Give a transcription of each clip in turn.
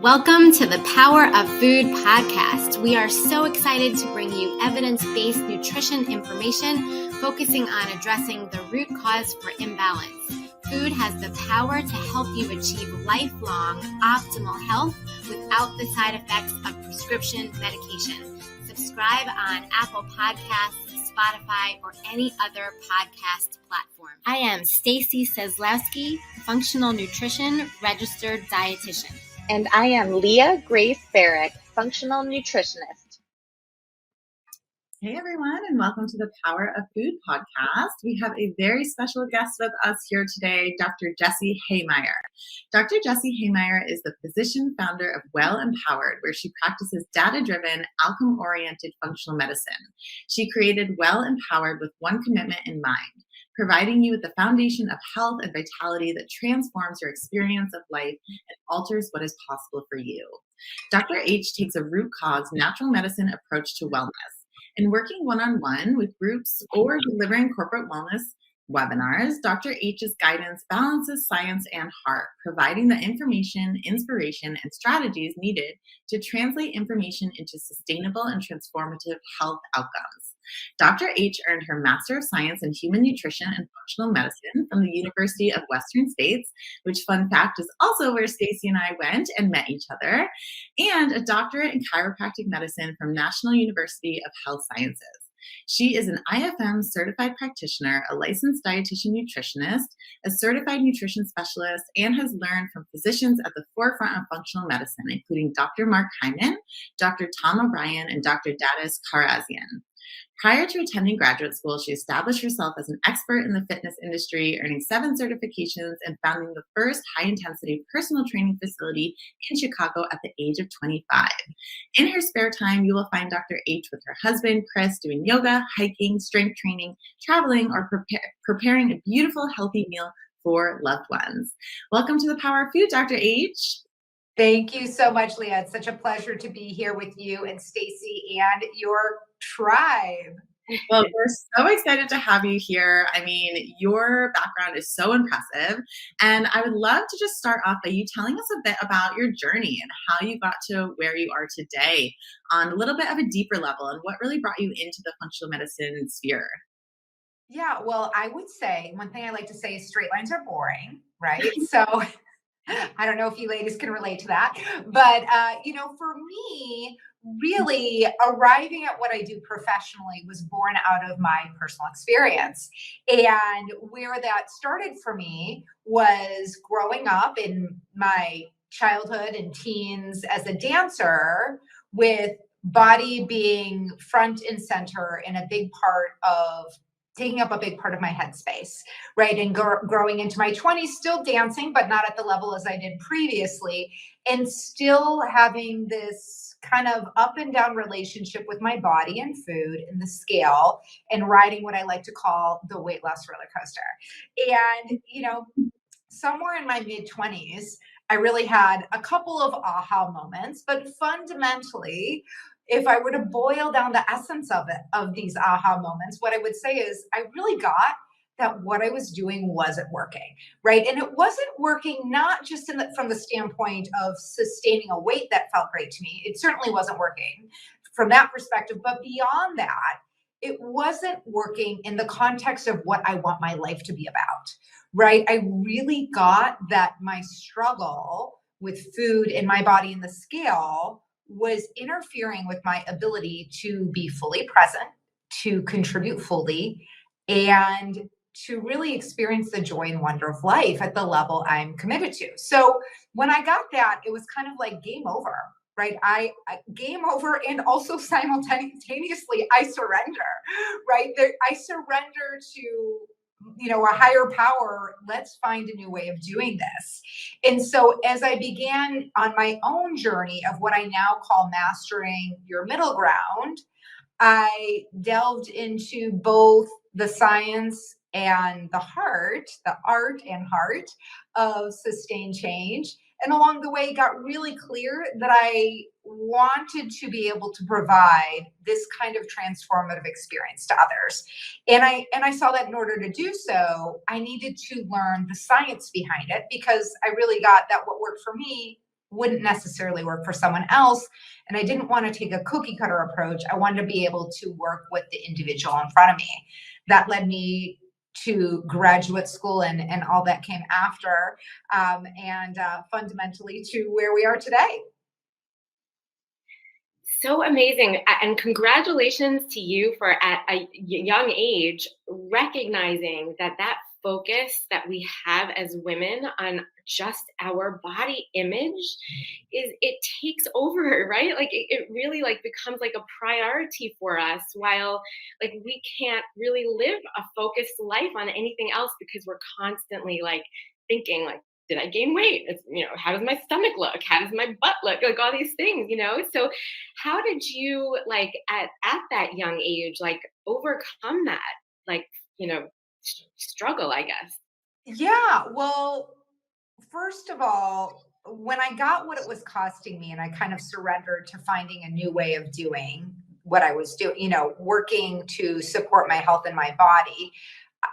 Welcome to the Power of Food podcast. We are so excited to bring you evidence-based nutrition information focusing on addressing the root cause for imbalance. Food has the power to help you achieve lifelong optimal health without the side effects of prescription medication. Subscribe on Apple Podcasts, Spotify, or any other podcast platform. I am Stacy Seslowski, functional nutrition registered dietitian. And I am Leah Grace Barrick, functional nutritionist. Hey everyone, and welcome to the Power of Food podcast. We have a very special guest with us here today, Dr. Jessie Hehmeyer. Dr. Jessie Hehmeyer is the physician founder of Well Empowered, where she practices data-driven, outcome-oriented functional medicine. She created Well Empowered with one commitment in mind: providing you with the foundation of health and vitality that transforms your experience of life and alters what is possible for you. Dr. H takes a root cause, natural medicine approach to wellness. In working one-on-one with groups or delivering corporate wellness webinars, Dr. H's guidance balances science and heart, providing the information, inspiration, and strategies needed to translate information into sustainable and transformative health outcomes. Dr. H earned her Master of Science in Human Nutrition and Functional Medicine from the University of Western States, which, fun fact, is also where Stacy and I went and met each other, and a doctorate in chiropractic medicine from National University of Health Sciences. She is an IFM certified practitioner, a licensed dietitian nutritionist, a certified nutrition specialist, and has learned from physicians at the forefront of functional medicine, including Dr. Mark Hyman, Dr. Tom O'Brien, and Dr. Dadis Karazian. Prior to attending graduate school, she established herself as an expert in the fitness industry, earning 7 certifications and founding the first high-intensity personal training facility in Chicago at the age of 25. In her spare time, you will find Dr. H with her husband, Chris, doing yoga, hiking, strength training, traveling, or preparing a beautiful, healthy meal for loved ones. Welcome to the Power of Food, Dr. H. Thank you so much, Leah. It's such a pleasure to be here with you and Stacy and your tribe. Well, we're so excited to have you here. I mean, your background is so impressive. And I would love to just start off by you telling us a bit about your journey and how you got to where you are today on a little bit of a deeper level and what really brought you into the functional medicine sphere. Yeah, well, I would say one thing I like to say is straight lines are boring, right? So I don't know if you ladies can relate to that, but, for me, really arriving at what I do professionally was born out of my personal experience. And where that started for me was growing up in my childhood and teens as a dancer, with body being front and center in a big part of taking up a big part of my headspace, right? And growing into my 20s, still dancing, but not at the level as I did previously, and still having this kind of up and down relationship with my body and food and the scale, and riding what I like to call the weight loss roller coaster. And, somewhere in my mid 20s, I really had a couple of aha moments, but fundamentally, if I were to boil down the essence of these aha moments, what I would say is I really got that what I was doing wasn't working, right? And it wasn't working not just from the standpoint of sustaining a weight that felt great to me. It certainly wasn't working from that perspective, but beyond that, it wasn't working in the context of what I want my life to be about, right? I really got that my struggle with food and my body and the scale was interfering with my ability to be fully present, to contribute fully, and to really experience the joy and wonder of life at the level I'm committed to. So when I got that, it was kind of like game over, right? I game over, and also simultaneously, I surrender, right? I surrender to a higher power. Let's find a new way of doing this. And so as I began on my own journey of what I now call mastering your middle ground, I delved into both the science and the art and heart of sustained change. And along the way, got really clear that I wanted to be able to provide this kind of transformative experience to others. And I saw that in order to do so, I needed to learn the science behind it, because I really got that what worked for me wouldn't necessarily work for someone else. And I didn't want to take a cookie cutter approach. I wanted to be able to work with the individual in front of me. That led me to graduate school and all that came after, and fundamentally to where we are today. So amazing. And congratulations to you for at a young age recognizing that focus that we have as women on just our body image it takes over, right? Like it really like becomes like a priority for us, while like we can't really live a focused life on anything else because we're constantly like thinking like, did I gain weight? It's, how does my stomach look? How does my butt look? Like all these things, So how did you like at that young age, like overcome that, like, struggle, I guess? Yeah. Well, first of all, when I got what it was costing me and I kind of surrendered to finding a new way of doing what I was doing, working to support my health and my body,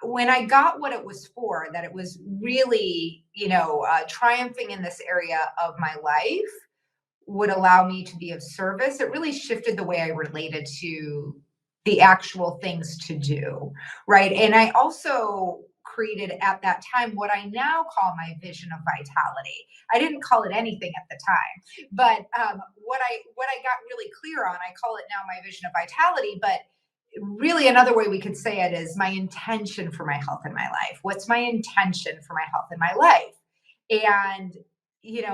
when I got what it was for, that it was really, triumphing in this area of my life would allow me to be of service, it really shifted the way I related to the actual things to do, right? And I also created at that time what I now call my vision of vitality. I didn't call it anything at the time, but what I got really clear on, I call it now my vision of vitality. But really, another way we could say it is my intention for my health in my life. What's my intention for my health in my life? And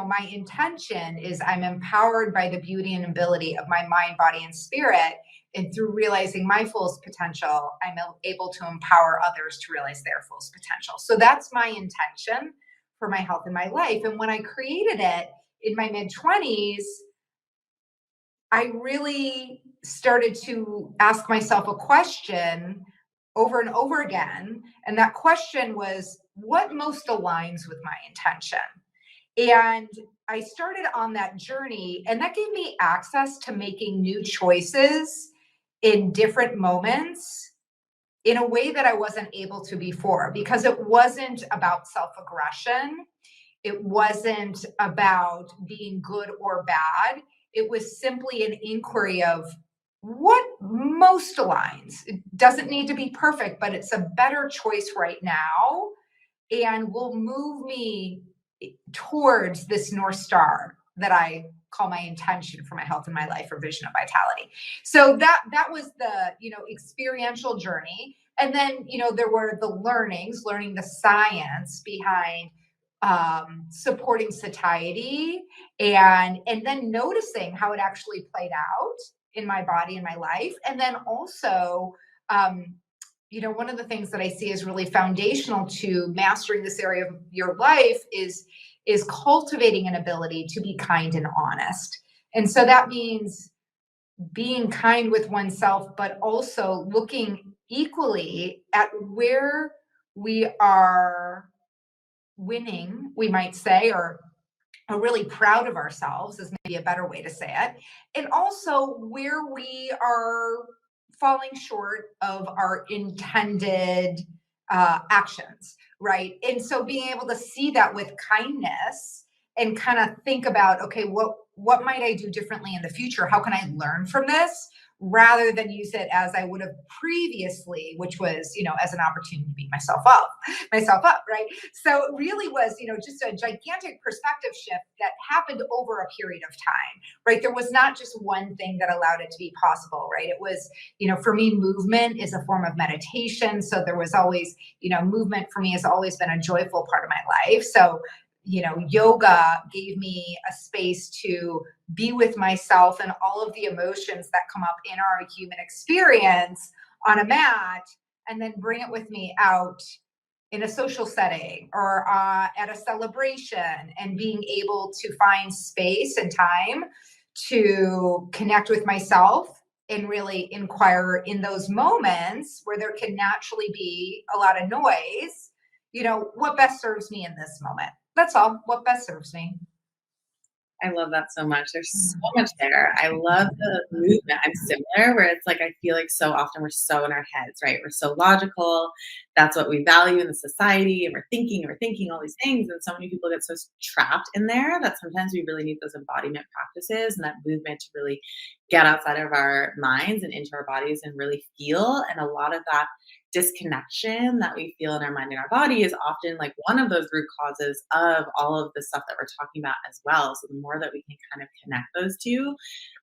my intention is I'm empowered by the beauty and ability of my mind, body, and spirit. And through realizing my fullest potential, I'm able to empower others to realize their fullest potential. So that's my intention for my health in my life. And when I created it in my mid-20s, I really started to ask myself a question over and over again. And that question was, what most aligns with my intention? And I started on that journey, and that gave me access to making new choices in different moments in a way that I wasn't able to before, because it wasn't about self-aggression. It wasn't about being good or bad. It was simply an inquiry of what most aligns. It doesn't need to be perfect, but it's a better choice right now and will move me towards this North Star that I call my intention for my health and my life, or vision of vitality. So that was the, experiential journey. And then, there were the learning the science behind supporting satiety, and then noticing how it actually played out in my body and my life. And then also, one of the things that I see is really foundational to mastering this area of your life is cultivating an ability to be kind and honest. And so that means being kind with oneself, but also looking equally at where we are winning, we might say, or are really proud of ourselves is maybe a better way to say it. And also where we are falling short of our intended actions, right? And so being able to see that with kindness and kind of think about, okay, what might I do differently in the future? How can I learn from this? Rather than use it as I would have previously, which was, as an opportunity to beat myself up, right? So it really was, just a gigantic perspective shift that happened over a period of time, right? There was not just one thing that allowed it to be possible, right? It was, for me, movement is a form of meditation. So there was always, movement for me has always been a joyful part of my life. So, yoga gave me a space to be with myself and all of the emotions that come up in our human experience on a mat, and then bring it with me out in a social setting or at a celebration, and being able to find space and time to connect with myself and really inquire in those moments where there can naturally be a lot of noise, what best serves me in this moment. That's all. What best serves me. I love that so much. There's so much there. I love the movement. I'm similar where it's like I feel like so often we're so in our heads, right? We're so logical. That's what we value in the society, and we're thinking all these things. And so many people get so trapped in there that sometimes we really need those embodiment practices and that movement to really get outside of our minds and into our bodies and really feel. And a lot of that disconnection that we feel in our mind and our body is often like one of those root causes of all of the stuff that we're talking about as well. So the more that we can kind of connect those two,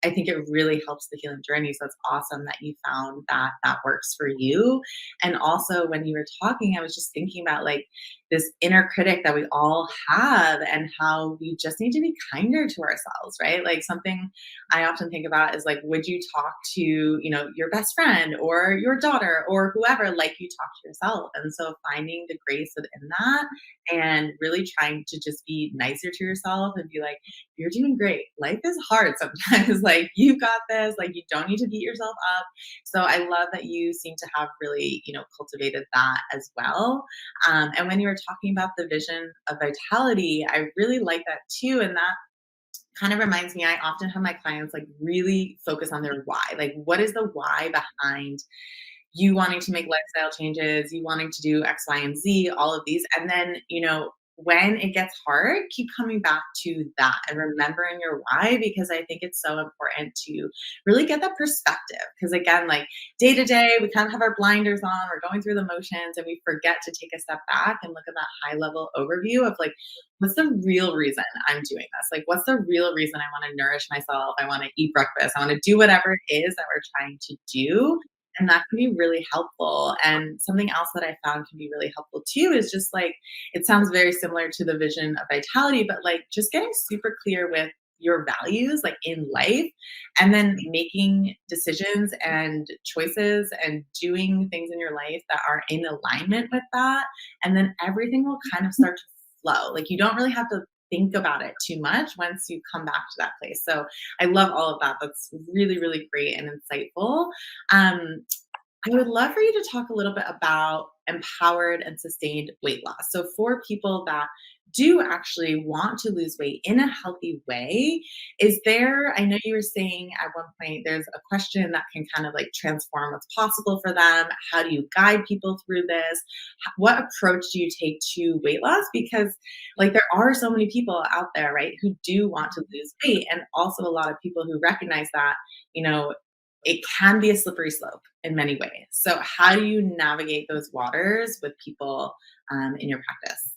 I think it really helps the healing journey. So it's awesome that you found that that works for you. And also when you were talking, I was just thinking about like this inner critic that we all have and how we just need to be kinder to ourselves, right? Like something I often think about is like, would you talk to, your best friend or your daughter or whoever like you talk to yourself? And so finding the grace within that and really trying to just be nicer to yourself and be like, you're doing great. Life is hard sometimes. Like you got this, like you don't need to beat yourself up. So I love that you seem to have really, cultivated that as well. And when you were talking about the vision of vitality, I really like that too. And that kind of reminds me, I often have my clients like really focus on their why. Like, what is the why behind you wanting to make lifestyle changes, you wanting to do X, Y, and Z, all of these. And then, when it gets hard, keep coming back to that and remembering your why, because I think it's so important to really get that perspective. Because again, like day to day, we kind of have our blinders on, we're going through the motions, and we forget to take a step back and look at that high level overview of like, what's the real reason I'm doing this? Like, what's the real reason I want to nourish myself? I want to eat breakfast. I want to do whatever it is that we're trying to do. And that can be really helpful. And something else that I found can be really helpful too is just like, it sounds very similar to the vision of vitality, but like just getting super clear with your values like in life and then making decisions and choices and doing things in your life that are in alignment with that. And then everything will kind of start to flow. Like you don't really have to think about it too much once you come back to that place. So I love all of that. That's really, really great and insightful. I would love for you to talk a little bit about empowered and sustained weight loss. So for people that do actually want to lose weight in a healthy way, I know you were saying at one point, there's a question that can kind of like transform what's possible for them. How do you guide people through this? What approach do you take to weight loss? Because like there are so many people out there, right, who do want to lose weight, and also a lot of people who recognize that, it can be a slippery slope in many ways. So how do you navigate those waters with people in your practice?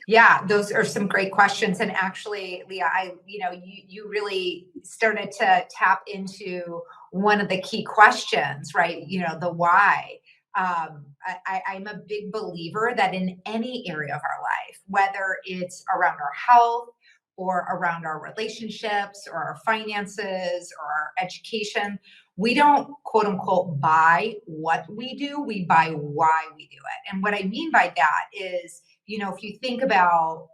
Yeah, those are some great questions. And actually, Leah, you really started to tap into one of the key questions, right? The why. I'm a big believer that in any area of our life, whether it's around our health or around our relationships or our finances or our education, we don't quote unquote buy what we do, we buy why we do it. And what I mean by that is, if you think about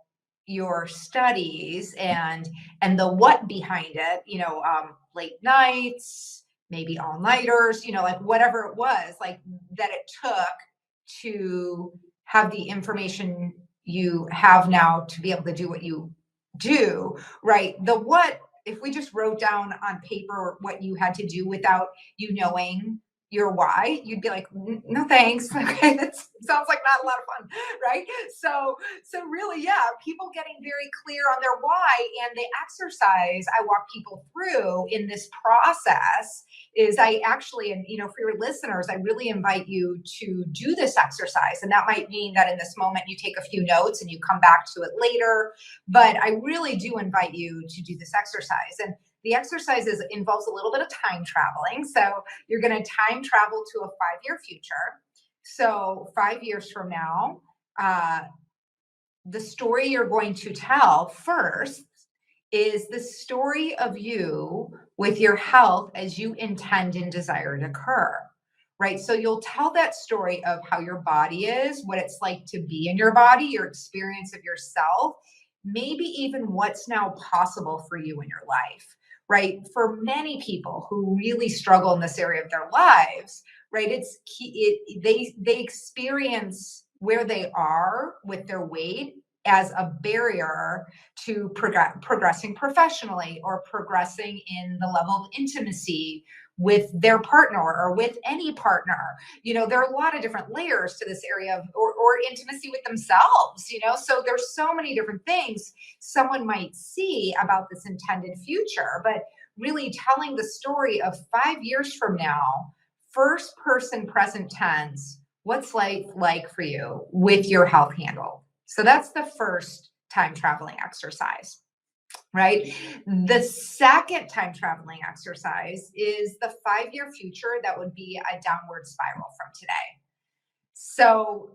your studies and the what behind it, late nights, maybe all-nighters, like whatever it was, like that it took to have the information you have now to be able to do what you do, right? The what, if we just wrote down on paper what you had to do without you knowing your why, you'd be like, no thanks. Okay, that sounds like not a lot of fun, right? So really, yeah, people getting very clear on their why, and the exercise I walk people through in this process is I actually, and for your listeners, I really invite you to do this exercise. And that might mean that in this moment you take a few notes and you come back to it later, but I really do invite you to do this exercise. And the exercise involves a little bit of time traveling. So you're going to time travel to a 5-year future. So 5 years from now, the story you're going to tell first is the story of you with your health as you intend and desire to occur, right? So you'll tell that story of how your body is, what it's like to be in your body, your experience of yourself, maybe even what's now possible for you in your life. Right. For many people who really struggle in this area of their lives, right, it's key, they experience where they are with their weight as a barrier to progressing professionally or progressing in the level of intimacy with their partner or with any partner. There are a lot of different layers to this area of, or intimacy with themselves, so there's so many different things someone might see about this intended future, but really telling the story of 5 years from now, first person present tense, what's life like for you with your health handled? So that's the first time traveling exercise, right? The second time traveling exercise is the 5-year future that would be a downward spiral from today. So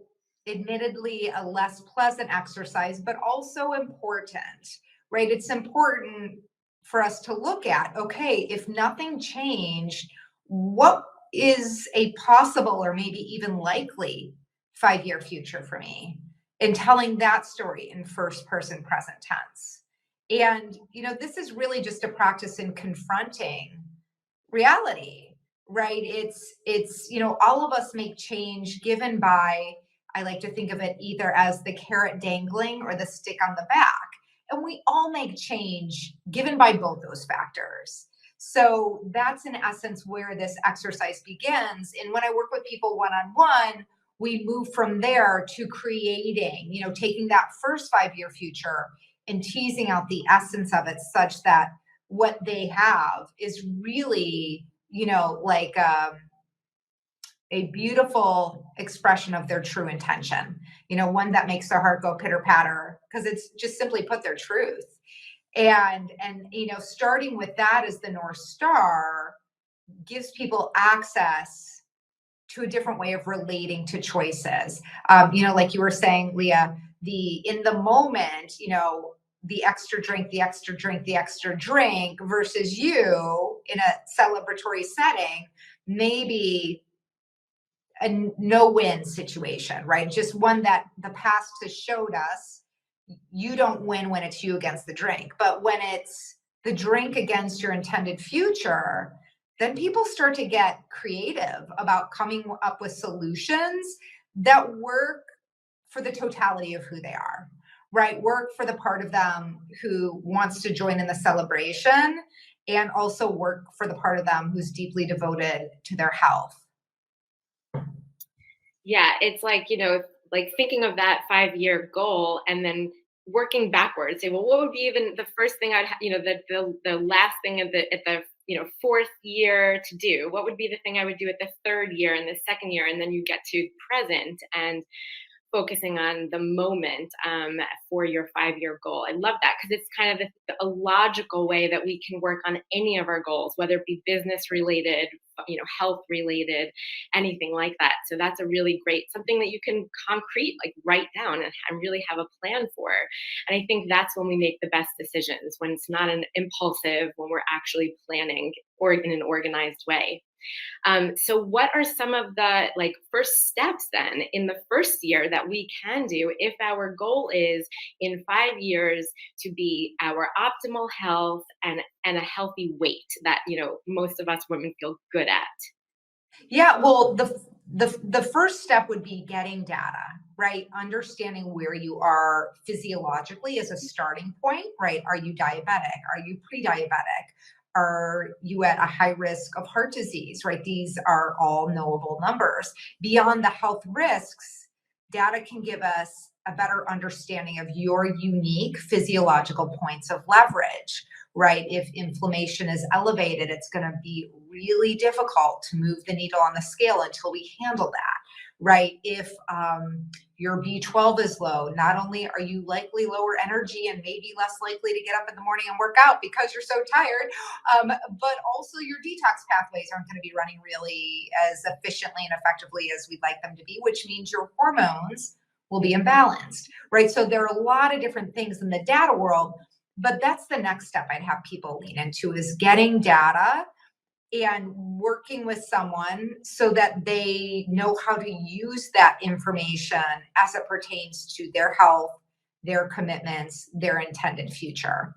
admittedly, a less pleasant exercise, but also important, right? It's important for us to look at, okay, if nothing changed, what is a possible or maybe even likely 5-year future for me? And telling that story in first person present tense. And, this is really just a practice in confronting reality, right? It's, all of us make change given by, I like to think of it either as the carrot dangling or the stick on the back. And we all make change given by both those factors. So that's in essence where this exercise begins. And when I work with people one-on-one, we move from there to creating, taking that first 5-year future and teasing out the essence of it such that what they have is really, like a beautiful expression of their true intention, one that makes their heart go pitter patter because it's just simply put their truth. And, starting with that as the North Star gives people access to a different way of relating to choices. Like you were saying, Leah, in the moment, the extra drink, the extra drink, the extra drink versus you in a celebratory setting, maybe a no-win situation, right? Just one that the past has showed us, you don't win when it's you against the drink. But when it's the drink against your intended future, then people start to get creative about coming up with solutions that work for the totality of who they are, right? Work for the part of them who wants to join in the celebration and also work for the part of them who's deeply devoted to their health. Yeah, it's like, like thinking of that 5-year goal and then working backwards. Say, well, what would be even the first thing the last thing at the 4th year to do? What would be the thing I would do at the 3rd year and the 2nd year? And then you get to present and focusing on the moment for your 5-year goal. I love that because it's kind of a logical way that we can work on any of our goals, whether it be business related, health related, anything like that. So that's a really great, something that you can concrete, like write down and really have a plan for. And I think that's when we make the best decisions, when it's not an impulsive, when we're actually planning or in an organized way. So what are some of the first steps then in the first year that we can do if our goal is in 5 years to be our optimal health and a healthy weight that, most of us women feel good at? Yeah, well, the first step would be getting data, right? Understanding where you are physiologically as a starting point, right? Are you diabetic? Are you pre-diabetic? Are you at a high risk of heart disease, right? These are all knowable numbers. Beyond the health risks, data can give us a better understanding of your unique physiological points of leverage, right? If inflammation is elevated, it's going to be really difficult to move the needle on the scale until we handle that, right? If your B12 is low, not only are you likely lower energy and maybe less likely to get up in the morning and work out because you're so tired, but also your detox pathways aren't going to be running really as efficiently and effectively as we'd like them to be, which means your hormones will be imbalanced, right? So there are a lot of different things in the data world, but that's the next step I'd have people lean into is getting data and working with someone so that they know how to use that information as it pertains to their health, their commitments, their intended future.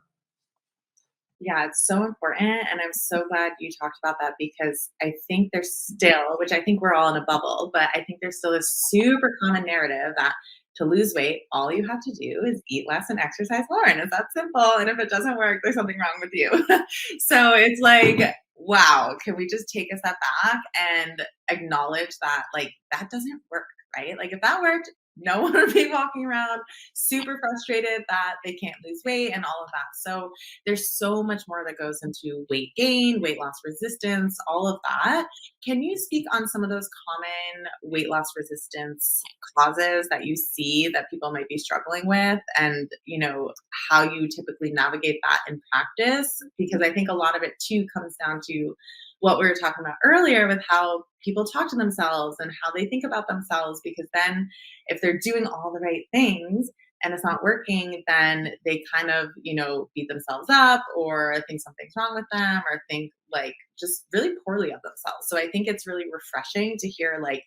Yeah, it's so important. And I'm so glad you talked about that because I think there's still, which I think we're all in a bubble, but I think there's still this super common narrative that to lose weight, all you have to do is eat less and exercise more. And it's that simple. And if it doesn't work, there's something wrong with you. So it's like, wow, can we just take a step back and acknowledge that like that doesn't work, right? Like if that worked, no one would be walking around super frustrated that they can't lose weight and all of that. So there's so much more that goes into weight gain, weight loss resistance, all of that. Can you speak on some of those common weight loss resistance causes that you see that people might be struggling with, and how you typically navigate that in practice? Because I think a lot of it too comes down to what we were talking about earlier with how people talk to themselves and how they think about themselves, because then if they're doing all the right things and it's not working, then they kind of, beat themselves up or think something's wrong with them or think like just really poorly of themselves. So I think it's really refreshing to hear like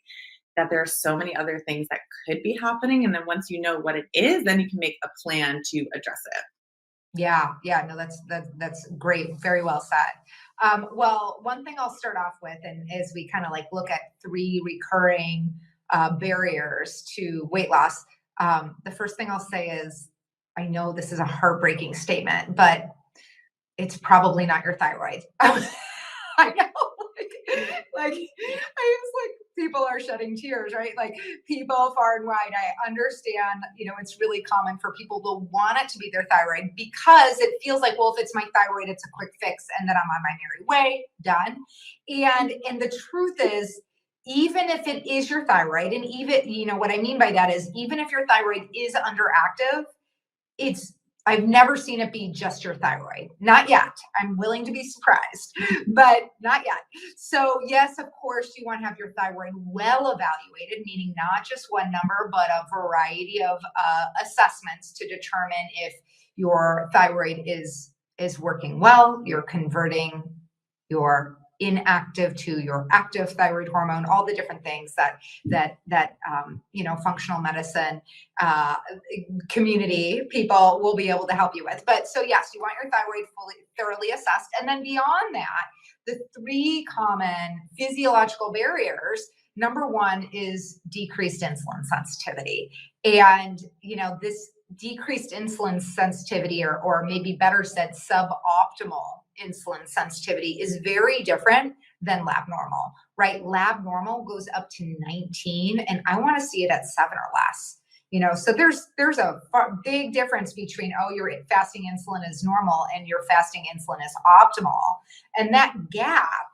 that there are so many other things that could be happening. And then once you know what it is, then you can make a plan to address it. Yeah. No, that's great. Very well said. Well, one thing I'll start off with, and as we kind of like look at 3 recurring barriers to weight loss, the first thing I'll say is, I know this is a heartbreaking statement, but it's probably not your thyroid. I know, like I was like, people are shedding tears, right? Like people far and wide, I understand, it's really common for people to want it to be their thyroid because it feels like, well, if it's my thyroid, it's a quick fix and then I'm on my merry way, done. And the truth is, even if it is your thyroid, and even, what I mean by that is even if your thyroid is underactive, I've never seen it be just your thyroid. Not yet. I'm willing to be surprised, but not yet. So yes, of course, you want to have your thyroid well evaluated, meaning not just one number, but a variety of assessments to determine if your thyroid is working well, you're converting your inactive to your active thyroid hormone, all the different things that functional medicine community people will be able to help you with. But so yes, you want your thyroid thoroughly assessed. And then beyond that, the 3 common physiological barriers, number 1 is decreased insulin sensitivity. And, this decreased insulin sensitivity, or maybe better said, suboptimal insulin sensitivity is very different than lab normal, right? Lab normal goes up to 19, and I want to see it at 7 or less. So there's a big difference between, your fasting insulin is normal and your fasting insulin is optimal. And that gap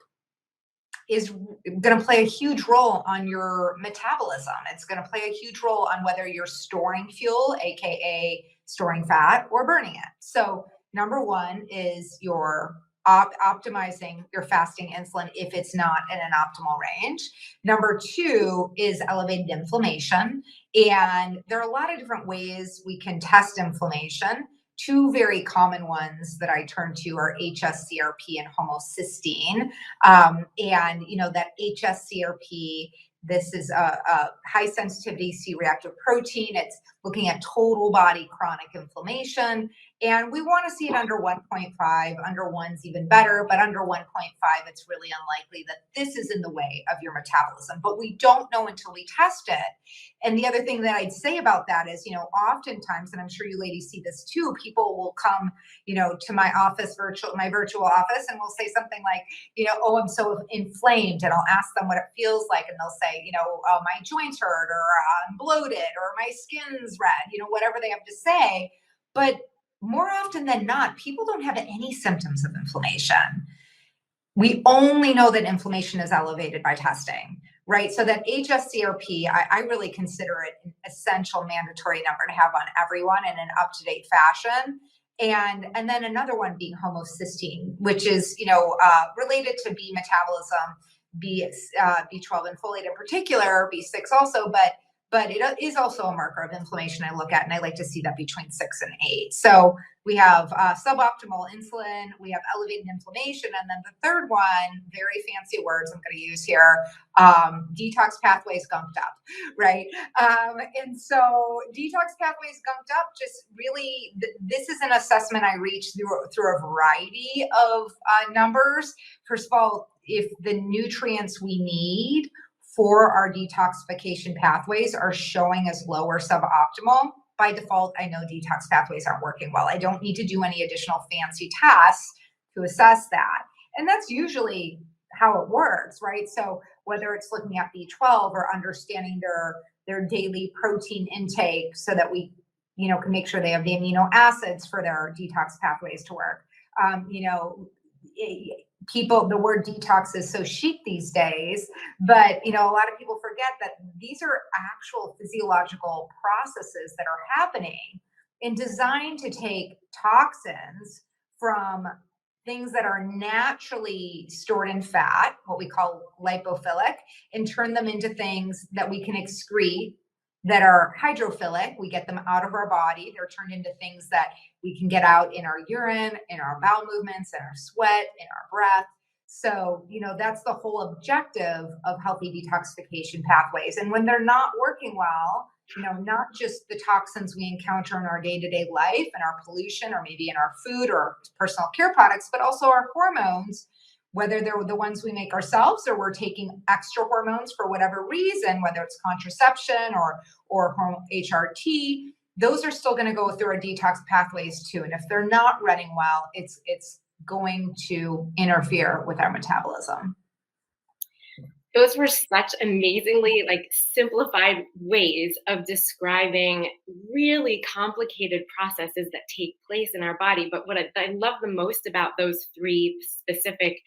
is going to play a huge role on your metabolism. It's going to play a huge role on whether you're storing fuel, AKA storing fat, or burning it. So number 1 is your optimizing your fasting insulin if it's not in an optimal range. Number 2 is elevated inflammation. And there are a lot of different ways we can test inflammation. 2 very common ones that I turn to are HSCRP and homocysteine. And that HSCRP, this is a high sensitivity C-reactive protein. It's looking at total body chronic inflammation. And we want to see it under 1.5. Under 1's even better, but under 1.5, it's really unlikely that this is in the way of your metabolism. But we don't know until we test it. And the other thing that I'd say about that is, oftentimes, and I'm sure you ladies see this too, people will come, to my office, my virtual office, and will say something like, oh, I'm so inflamed. And I'll ask them what it feels like. And they'll say, my joints hurt, or I'm bloated, or my skin's red, whatever they have to say. But more often than not, people don't have any symptoms of inflammation. We only know that inflammation is elevated by testing, right? So that HSCRP, I really consider it an essential mandatory number to have on everyone in an up-to-date fashion. And then another one being homocysteine, which is, related to B metabolism, B12 and folate in particular, B6 also, but it is also a marker of inflammation I look at, and I like to see that between 6 and 8. So we have suboptimal insulin, we have elevated inflammation, and then the third one, very fancy words I'm going to use here, detox pathways gunked up, right? And so detox pathways gunked up, just really, this is an assessment I reach through a variety of numbers. First of all, if the nutrients we need for our detoxification pathways are showing as low or suboptimal, by default, I know detox pathways aren't working well. I don't need to do any additional fancy tests to assess that. And that's usually how it works, right? So whether it's looking at B12 or understanding their daily protein intake so that we, can make sure they have the amino acids for their detox pathways to work. The word detox is so chic these days, but a lot of people forget that these are actual physiological processes that are happening and designed to take toxins from things that are naturally stored in fat, what we call lipophilic, and turn them into things that we can excrete that are hydrophilic. We get them out of our body. They're turned into things that we can get out in our urine, in our bowel movements, in our sweat, in our breath. So, that's the whole objective of healthy detoxification pathways. And when they're not working well, not just the toxins we encounter in our day-to-day life and our pollution, or maybe in our food or personal care products, but also our hormones, whether they're the ones we make ourselves or we're taking extra hormones for whatever reason, whether it's contraception or hormone HRT, those are still going to go through our detox pathways too. And if they're not running well, it's going to interfere with our metabolism. Those were such amazingly simplified ways of describing really complicated processes that take place in our body. But what I love the most about those three specific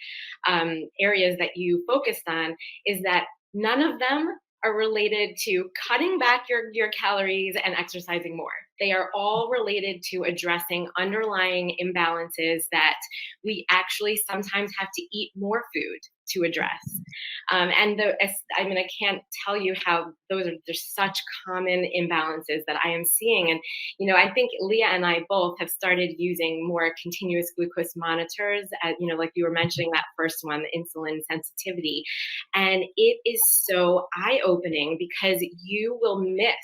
areas that you focused on is that none of them are related to cutting back your calories and exercising more. They are all related to addressing underlying imbalances that we actually sometimes have to eat more food to address. I can't tell you how those are just such common imbalances that I am seeing. And, I think Leah and I both have started using more continuous glucose monitors, like you were mentioning that first one, the insulin sensitivity. And it is so eye-opening because you will miss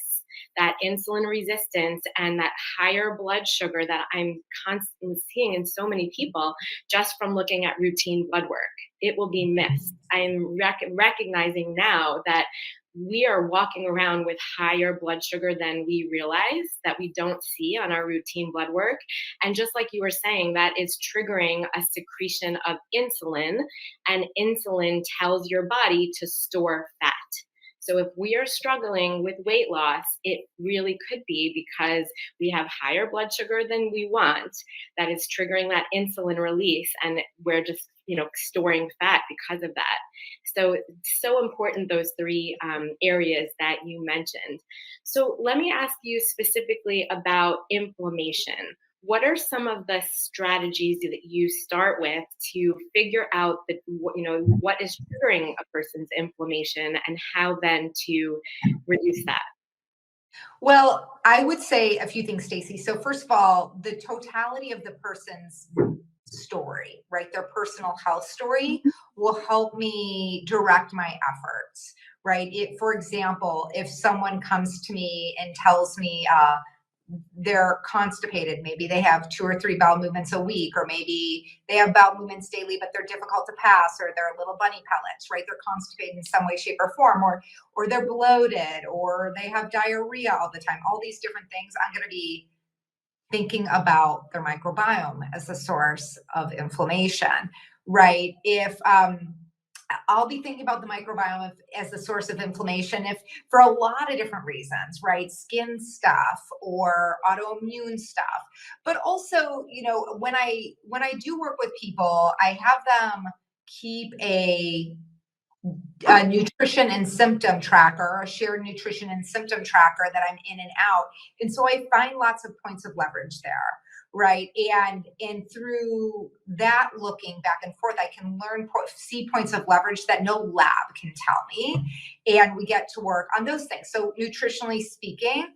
that insulin resistance and that higher blood sugar that I'm constantly seeing in so many people just from looking at routine blood work. It will be missed. I'm recognizing now that we are walking around with higher blood sugar than we realize, that we don't see on our routine blood work. And just like you were saying, that is triggering a secretion of insulin, and insulin tells your body to store fat. So if we are struggling with weight loss, it really could be because we have higher blood sugar than we want that is triggering that insulin release, and we're just storing fat because of that. So it's so important, those three areas that you mentioned. So let me ask you specifically about inflammation. What are some of the strategies that you start with to figure out what is triggering a person's inflammation and how then to reduce that? Well, I would say a few things, Stacy. So first of all, the totality of the person's story, right? Their personal health story will help me direct my efforts, right? For example, if someone comes to me and tells me they're constipated, maybe they have 2 or 3 bowel movements a week, or maybe they have bowel movements daily, but they're difficult to pass, or they're little bunny pellets, right? They're constipated in some way, shape, or form, or they're bloated, or they have diarrhea all the time. All these different things, I'm going to be thinking about their microbiome as a source of inflammation, right? If I'll be thinking about the microbiome as the source of inflammation if for a lot of different reasons, right? Skin stuff or autoimmune stuff. But also, when I do work with people, I have them keep a nutrition and symptom tracker, a shared nutrition and symptom tracker that I'm in and out. And so I find lots of points of leverage there, right? And through that, looking back and forth, I can see points of leverage that no lab can tell me. And we get to work on those things. So nutritionally speaking,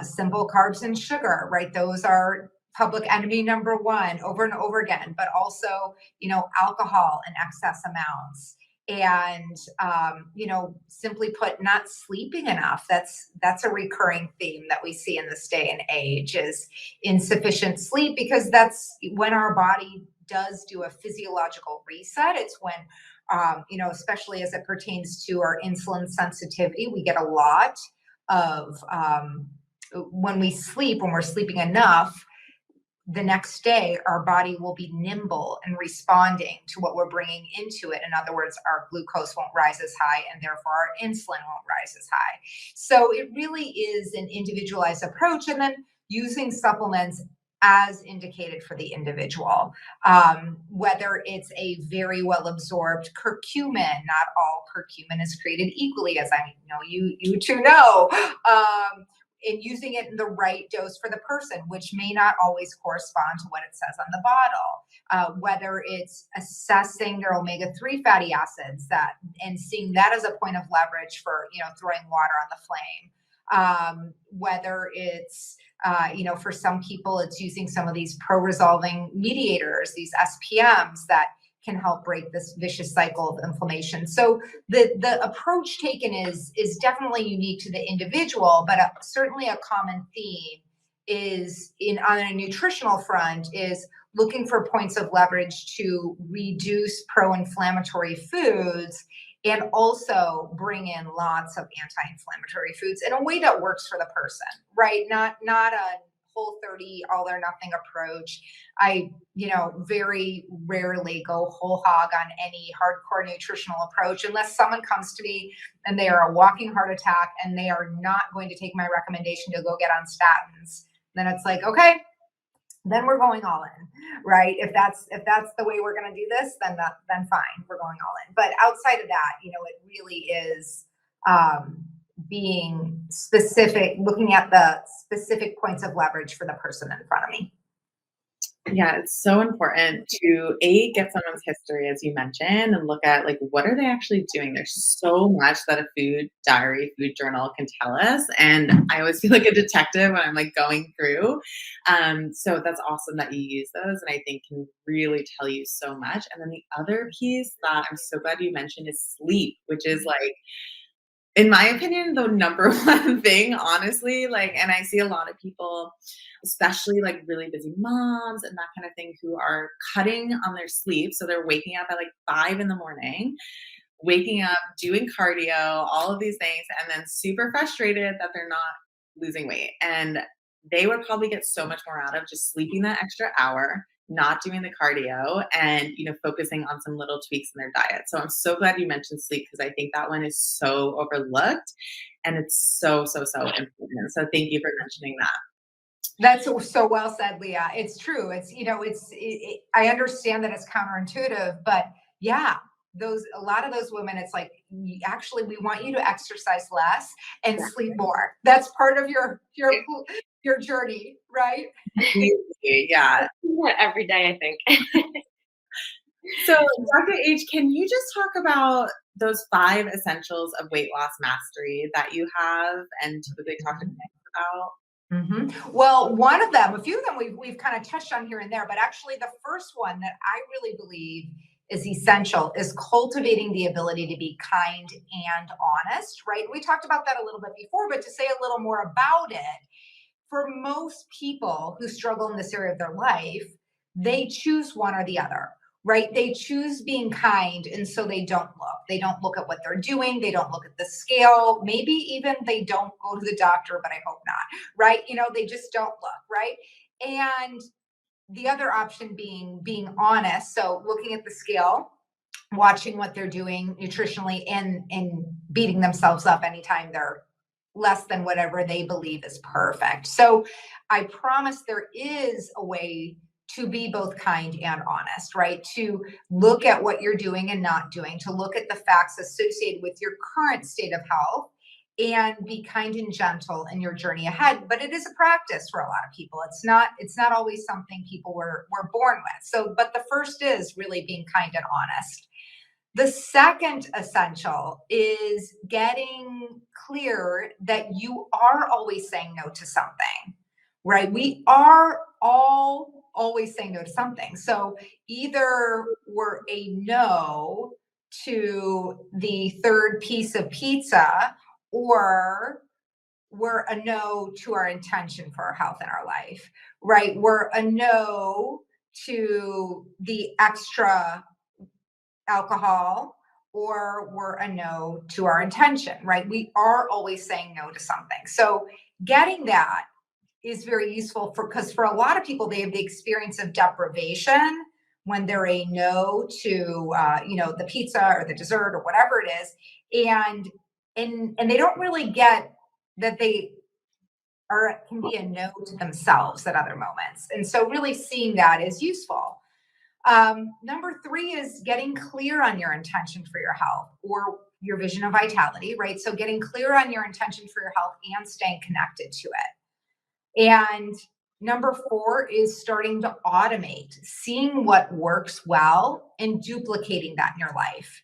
simple carbs and sugar, right? Those are public enemy number one over and over again, but also, alcohol in excess amounts. And, simply put, not sleeping enough. That's a recurring theme that we see in this day and age, is insufficient sleep, because that's when our body does do a physiological reset. It's when especially as it pertains to our insulin sensitivity. We get a lot of, when we're sleeping enough, the next day, our body will be nimble and responding to what we're bringing into it. In other words, our glucose won't rise as high, and therefore our insulin won't rise as high. So it really is an individualized approach, and then using supplements as indicated for the individual. Whether it's a very well absorbed curcumin, not all curcumin is created equally, as I know you two know. And using it in the right dose for the person, which may not always correspond to what it says on the bottle. Whether it's assessing their omega-3 fatty acids and seeing that as a point of leverage for, throwing water on the flame. Whether it's, for some people, it's using some of these pro-resolving mediators, these SPMs that can help break this vicious cycle of inflammation. So the approach taken is definitely unique to the individual, but certainly a common theme is on a nutritional front is looking for points of leverage to reduce pro-inflammatory foods and also bring in lots of anti-inflammatory foods in a way that works for the person, right? Not a Whole30 all or nothing approach. I, very rarely go whole hog on any hardcore nutritional approach unless someone comes to me and they are a walking heart attack and they are not going to take my recommendation to go get on statins. Then it's like, okay, then we're going all in, right? If that's the way we're going to do this, then fine, we're going all in. But outside of that, it really is, being specific, looking at the specific points of leverage for the person in front of me. Yeah, it's so important to get someone's history, as you mentioned, and look at what are they actually doing. There's so much that a food diary, food journal can tell us, and I always feel like a detective when I'm going through. So that's awesome that you use those, and I think can really tell you so much. And then the other piece that I'm so glad you mentioned is sleep, which is in my opinion, the number one thing, honestly, and I see a lot of people, especially really busy moms and that kind of thing, who are cutting on their sleep. So they're waking up at 5 a.m, waking up, doing cardio, all of these things, and then super frustrated that they're not losing weight. And they would probably get so much more out of just sleeping that extra hour, not doing the cardio, and focusing on some little tweaks in their diet. So I'm so glad you mentioned sleep, because I think that one is so overlooked and it's so important. So thank you for mentioning that. That's so well said, Leah. It's true. It's I understand that it's counterintuitive, but yeah, a lot of those women, it's actually we want you to exercise less and sleep more. That's part of your journey, right? Yeah. Every day, I think. So, Dr. H, can you just talk about those 5 essentials of weight loss mastery that you have and typically talk to clients about? Mm-hmm. Well, one of them, a few of them we've kind of touched on here and there, but actually the first one that I really believe is essential is cultivating the ability to be kind and honest, right? We talked about that a little bit before, but to say a little more about it, for most people who struggle in this area of their life, they choose one or the other, right? They choose being kind, and so they don't look. They don't look at what they're doing. They don't look at the scale. Maybe even they don't go to the doctor, but I hope not, right? They just don't look, right? And the other option being honest. So looking at the scale, watching what they're doing nutritionally, and beating themselves up anytime they're less than whatever they believe is perfect. So I promise there is a way to be both kind and honest, right? To look at what you're doing and not doing, to look at the facts associated with your current state of health, and be kind and gentle in your journey ahead. But it is a practice for a lot of people. It's not always something people were born with. So, but the first is really being kind and honest. The second essential is getting clear that you are always saying no to something, right? We are all always saying no to something. So either we're a no to the third piece of pizza, or we're a no to our intention for our health in our life, right? We're a no to the extra alcohol, or we're a no to our intention, right? We are always saying no to something. So getting that is very useful because for a lot of people, they have the experience of deprivation when they're a no to, the pizza or the dessert or whatever it is. And they don't really get that they can be a no to themselves at other moments. And so really seeing that is useful. Number 3 is getting clear on your intention for your health or your vision of vitality, right? So getting clear on your intention for your health and staying connected to it. And number 4 is starting to automate, seeing what works well and duplicating that in your life.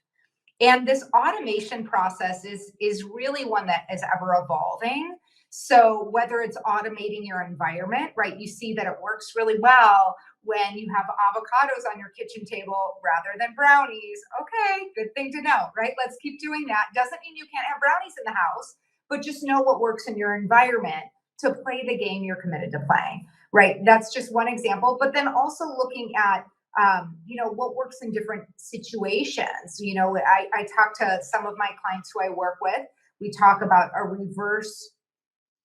And this automation process is really one that is ever evolving. So whether it's automating your environment, right? You see that it works really well when you have avocados on your kitchen table rather than brownies. Okay, good thing to know, right? Let's keep doing that. Doesn't mean you can't have brownies in the house, but just know what works in your environment to play the game you're committed to playing, right? That's just one example. But then also looking at what works in different situations. I talk to some of my clients who I work with. We talk about a reverse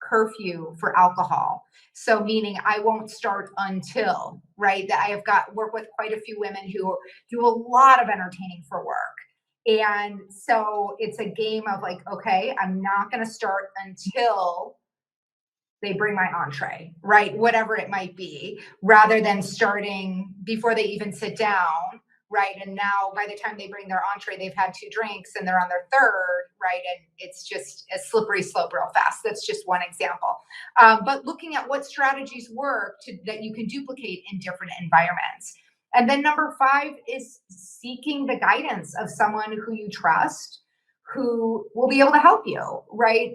curfew for alcohol. So meaning I won't start until, right? That I have work with quite a few women who do a lot of entertaining for work. And so it's a game of like, okay, I'm not going to start until they bring my entree, right? Whatever it might be, rather than starting before they even sit down, right? And now by the time they bring their entree, they've had 2 drinks and they're on their 3rd, right? And it's just a slippery slope real fast. That's just one example. But looking at what strategies work that you can duplicate in different environments. And then number 5 is seeking the guidance of someone who you trust, who will be able to help you, right?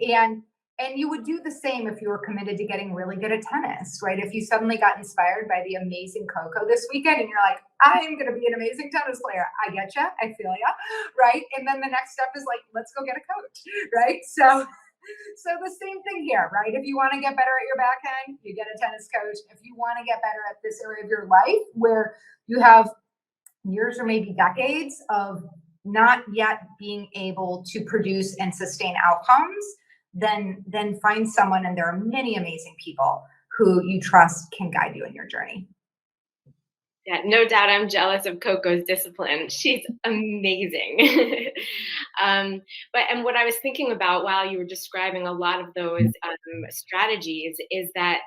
And you would do the same if you were committed to getting really good at tennis, right? If you suddenly got inspired by the amazing Coco this weekend and you're like, I'm going to be an amazing tennis player. I get you. I feel you. Right. And then the next step is like, let's go get a coach. Right. So the same thing here, right? If you want to get better at your backhand, you get a tennis coach. If you want to get better at this area of your life where you have years or maybe decades of not yet being able to produce and sustain outcomes, then find someone, and there are many amazing people who you trust can guide you in your journey. Yeah, no doubt I'm jealous of Coco's discipline. She's amazing. And what I was thinking about while you were describing a lot of those strategies is that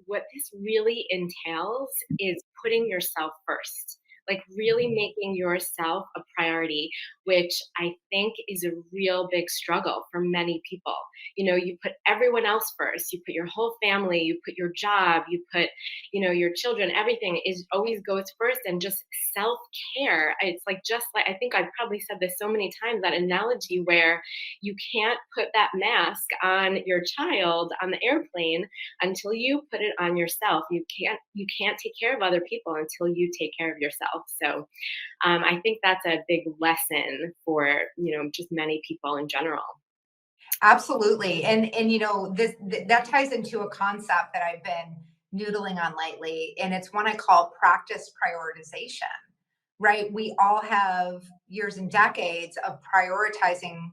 what this really entails is putting yourself first. Like really making yourself a priority, which I think is a real big struggle for many people. You put everyone else first. You put your whole family, you put your job, you put, your children, everything always goes first, and just self-care. It's just like, I think I've probably said this so many times, that analogy where you can't put that mask on your child on the airplane until you put it on yourself. You can't take care of other people until you take care of yourself. So I think that's a big lesson for, just many people in general. Absolutely. And that ties into a concept that I've been noodling on lately, and it's one I call practice prioritization, right? We all have years and decades of prioritizing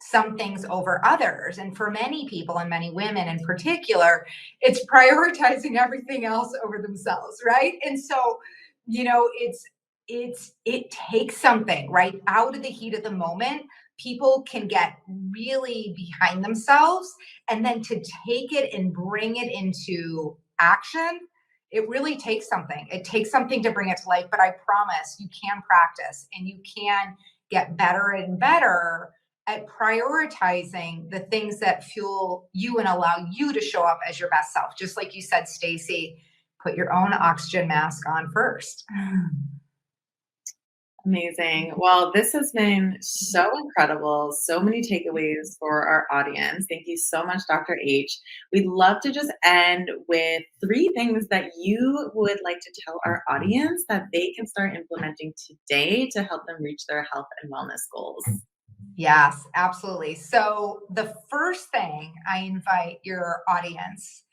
some things over others. And for many people, and many women in particular, it's prioritizing everything else over themselves, right? And so, it takes something, right? Out of the heat of the moment, people can get really behind themselves, and then to take it and bring it into action, it really takes something. It takes something to bring it to life, but I promise you can practice and you can get better and better at prioritizing the things that fuel you and allow you to show up as your best self. Just like you said, Stacy, put your own oxygen mask on first. Amazing. Well, this has been so incredible. So many takeaways for our audience. Thank you so much, Dr. H. We'd love to just end with 3 things that you would like to tell our audience that they can start implementing today to help them reach their health and wellness goals. Yes, absolutely. So the first thing I invite your audience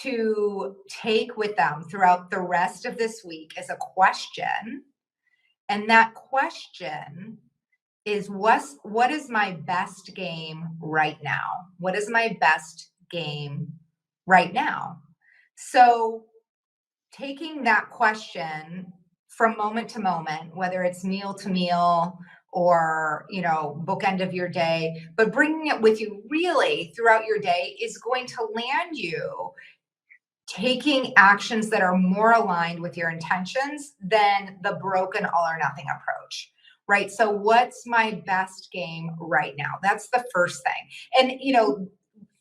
to take with them throughout the rest of this week is a question. And that question is what is my best game right now? What is my best game right now? So taking that question from moment to moment, whether it's meal to meal or, bookend of your day, but bringing it with you really throughout your day is going to land you taking actions that are more aligned with your intentions than the broken all or nothing approach. Right. So what's my best game right now? That's the first thing. And,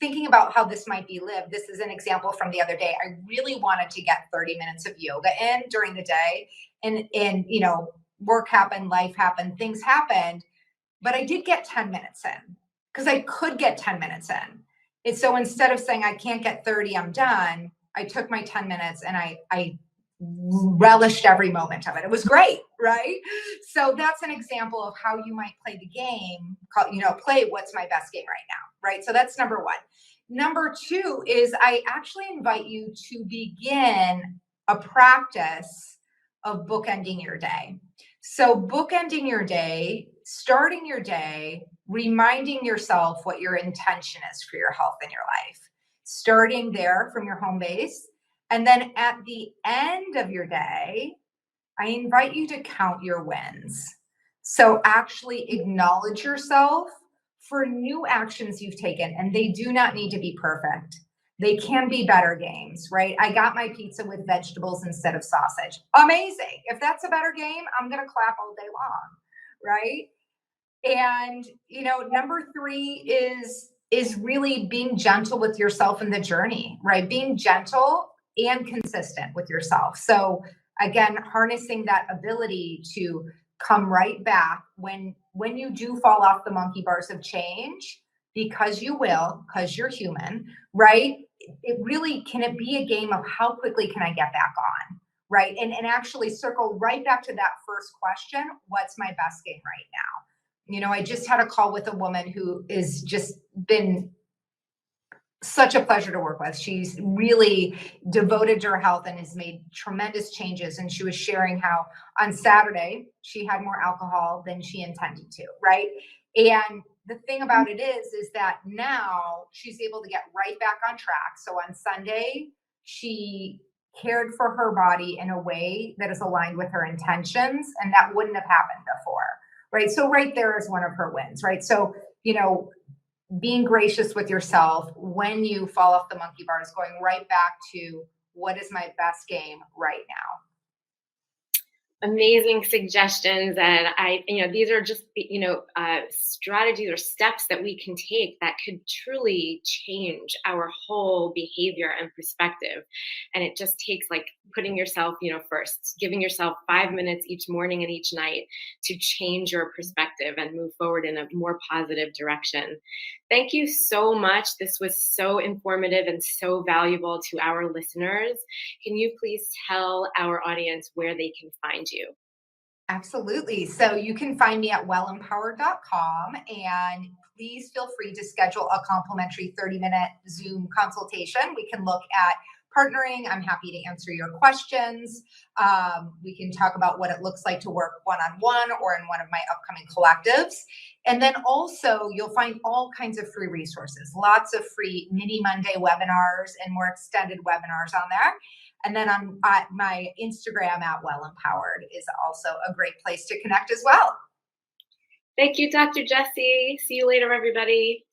thinking about how this might be lived, this is an example from the other day. I really wanted to get 30 minutes of yoga in during the day. And work happened, life happened, things happened. But I did get 10 minutes in because I could get 10 minutes in. And so instead of saying I can't get 30, I'm done, I took my 10 minutes and I relished every moment of it. It was great, right? So that's an example of how you might play the game, play what's my best game right now, right? So that's number one. Number two is I actually invite you to begin a practice of bookending your day. So bookending your day, starting your day, reminding yourself what your intention is for your health and your life, starting there from your home base. And then at the end of your day, I invite you to count your wins. So actually acknowledge yourself for new actions you've taken, and they do not need to be perfect. They can be better games, right? I got my pizza with vegetables instead of sausage. Amazing. If that's a better game, I'm going to clap all day long, right? And, number three is really being gentle with yourself in the journey, right? Being gentle and consistent with yourself. So again, harnessing that ability to come right back when you do fall off the monkey bars of change, because you will, because you're human, right? It really, can it be a game of how quickly can I get back on, right? And actually circle right back to that first question, what's my best game right now? I just had a call with a woman who is just been such a pleasure to work with. She's really devoted to her health and has made tremendous changes. And she was sharing how on Saturday, she had more alcohol than she intended to, right? And the thing about it is that now she's able to get right back on track. So on Sunday, she cared for her body in a way that is aligned with her intentions. And that wouldn't have happened before, right? So right there is one of her wins, right? So, being gracious with yourself when you fall off the monkey bars, going right back to what is my best game right now. Amazing suggestions. And these are just, strategies or steps that we can take that could truly change our whole behavior and perspective. And it just takes putting yourself, first, giving yourself 5 minutes each morning and each night to change your perspective and move forward in a more positive direction. Thank you so much. This was so informative and so valuable to our listeners. Can you please tell our audience where they can find you? Absolutely. So you can find me at wellempowered.com, and please feel free to schedule a complimentary 30-minute Zoom consultation. We can look at partnering. I'm happy to answer your questions. We can talk about what it looks like to work one-on-one or in one of my upcoming collectives. And then also you'll find all kinds of free resources, lots of free mini Monday webinars and more extended webinars on there. And then on my Instagram at wellempowered is also a great place to connect as well. Thank you, Dr. Jessie. See you later, everybody.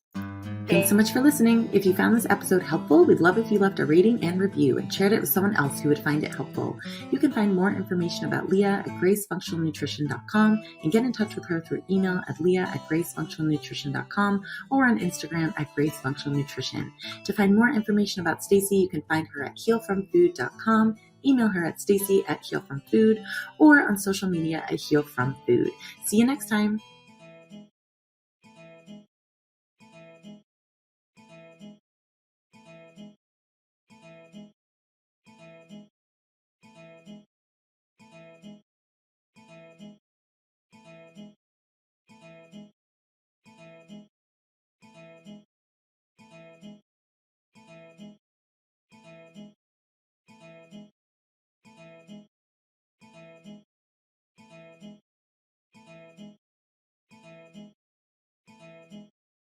Thanks so much for listening. If you found this episode helpful, we'd love if you left a rating and review and shared it with someone else who would find it helpful. You can find more information about Leah at gracefunctionalnutrition.com and get in touch with her through email at leah@gracefunctionalnutrition.com or on Instagram at gracefunctionalnutrition. To find more information about Stacy, you can find her at healfromfood.com, email her at stacy@healfromfood, or on social media at healfromfood. See you next time.